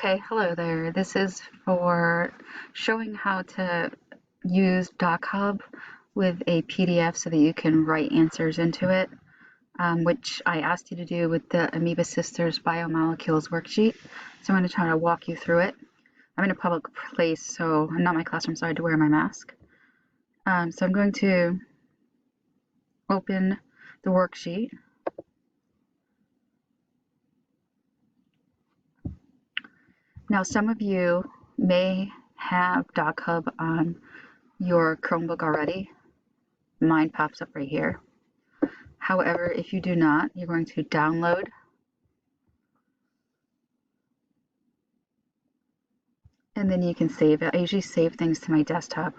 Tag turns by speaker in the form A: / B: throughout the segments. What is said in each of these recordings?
A: Okay, hello there. This is for showing how to use dochub with a PDF so that you can write answers into it, which I asked you to do with the Amoeba Sisters Biomolecules worksheet. So I'm going to try to walk you through it. I'm in a public place, so I'm not in my classroom, so I had to wear my mask. So I'm going to open the worksheet. Now, some of you may have dochub on your Chromebook already. Mine pops up right here. However, if you do not, you're going to download and then you can save it. I usually save things to my desktop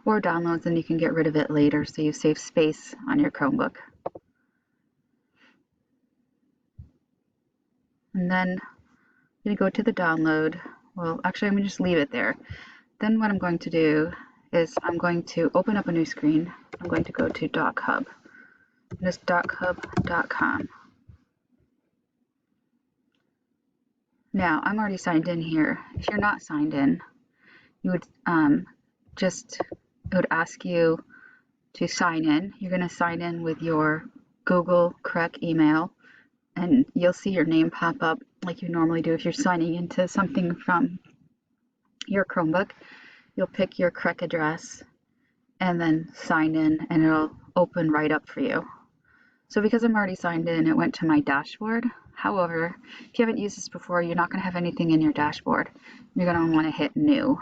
A: or downloads, and you can get rid of it later so you save space on your Chromebook. And then I'm going to go to the download. Well, actually, I'm going to just leave it there. Then what I'm going to do is I'm going to open up a new screen. I'm going to go to dochub. And it's dochub.com. Now, I'm already signed in here. If you're not signed in, you would it would ask you to sign in. You're going to sign in with your Google correct email, and you'll see your name pop up like you normally do if you're signing into something from your Chromebook. You'll pick your correct address and then sign in, and it'll open right up for you. So because I'm already signed in, it went to my dashboard. However, if you haven't used this before, you're not going to have anything in your dashboard. You're going to want to hit New.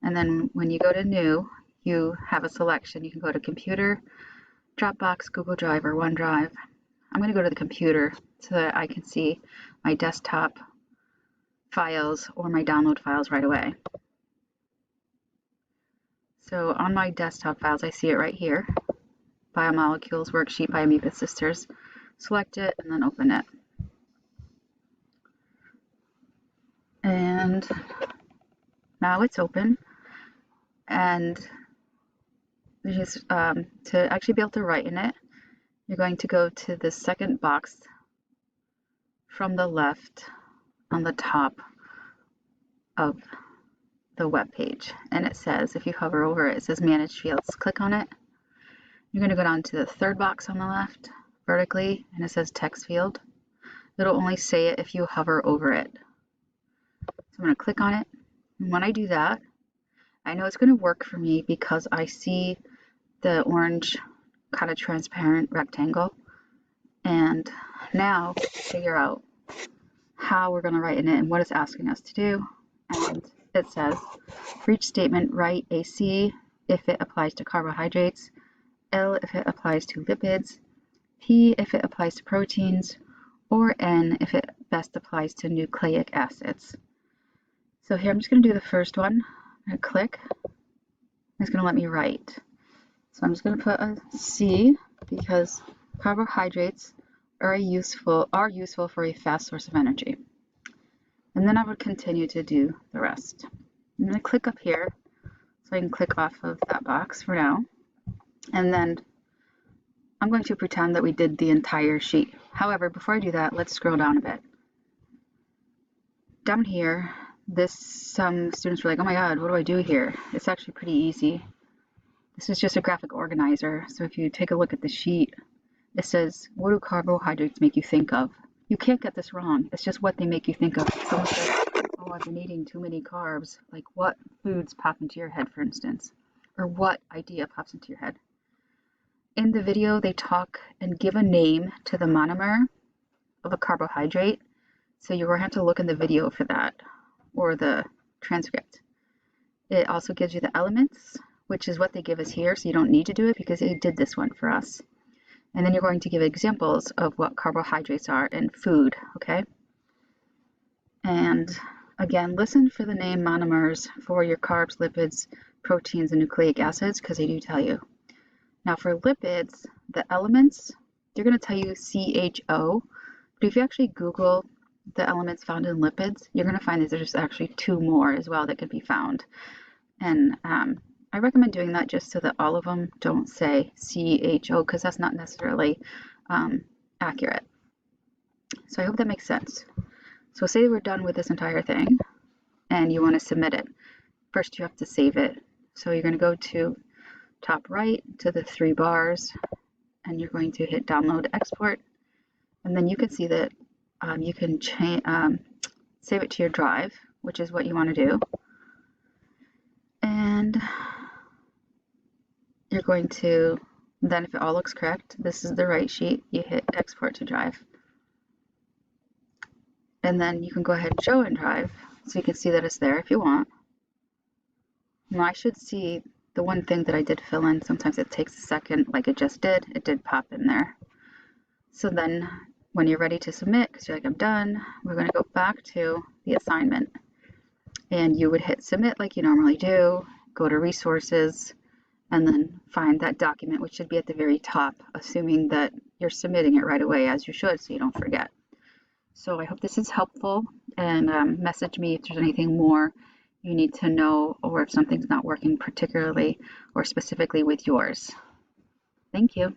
A: And then when you go to New, you have a selection. You can go to Computer, Dropbox, Google Drive, or OneDrive. I'm going to go to the computer so that I can see my desktop files or my download files right away. So on my desktop files, I see it right here. Biomolecules worksheet by Amoeba Sisters. Select it and then open it. And now it's open. And just to actually be able to write in it, you're going to go to the second box from the left on the top of the web page. And it says, if you hover over it, it says Manage Fields. Click on it. You're going to go down to the third box on the left vertically, and it says Text Field. It'll only say it if you hover over it. So I'm going to click on it. And when I do that, I know it's going to work for me because I see the orange kind of transparent rectangle. And now figure out how we're going to write in it and what it's asking us to do. And it says, for each statement, write a C if it applies to carbohydrates, L if it applies to lipids, P if it applies to proteins, or N if it best applies to nucleic acids. So here I'm just going to do the first one. I'm going to click. It's going to let me write. So I'm just going to put a C because carbohydrates are useful for a fast source of energy. And then I would continue to do the rest. I'm going to click up here so I can click off of that box for now. And then I'm going to pretend that we did the entire sheet. However, before I do that, let's scroll down a bit. Down here, some students were like, oh my god, what do I do here? It's actually pretty easy. This is just a graphic organizer. So if you take a look at the sheet, it says, what do carbohydrates make you think of? You can't get this wrong. It's just what they make you think of. Someone says, oh, I've been eating too many carbs. Like, what foods pop into your head, for instance? Or what idea pops into your head? In the video, they talk and give a name to the monomer of a carbohydrate. So you're going to have to look in the video for that, or the transcript. It also gives you the elements, which is what they give us here. So you don't need to do it because they did this one for us. And then you're going to give examples of what carbohydrates are in food, okay? And again, listen for the name monomers for your carbs, lipids, proteins, and nucleic acids, because they do tell you. Now for lipids, the elements, they're going to tell you CHO, but if you actually Google the elements found in lipids, you're going to find that there's actually 2 more as well that can be found. And I recommend doing that just so that all of them don't say CHO, because that's not necessarily accurate. So I hope that makes sense. So say we're done with this entire thing and you want to submit it. First you have to save it. So you're going to go to top right to the 3 bars and you're going to hit download export, and then you can see that you can save it to your drive, which is what you want to do. And you're going to, then if it all looks correct, this is the right sheet, you hit export to drive. And then you can go ahead and show in drive so you can see that it's there if you want. Now I should see the one thing that I did fill in. Sometimes it takes a second, like it just did. It did pop in there. So then when you're ready to submit, because you're like, I'm done, we're going to go back to the assignment. And you would hit submit like you normally do, go to resources, and then find that document, which should be at the very top, assuming that you're submitting it right away, as you should, so you don't forget. So I hope this is helpful, and message me if there's anything more you need to know, or if something's not working particularly or specifically with yours. Thank you.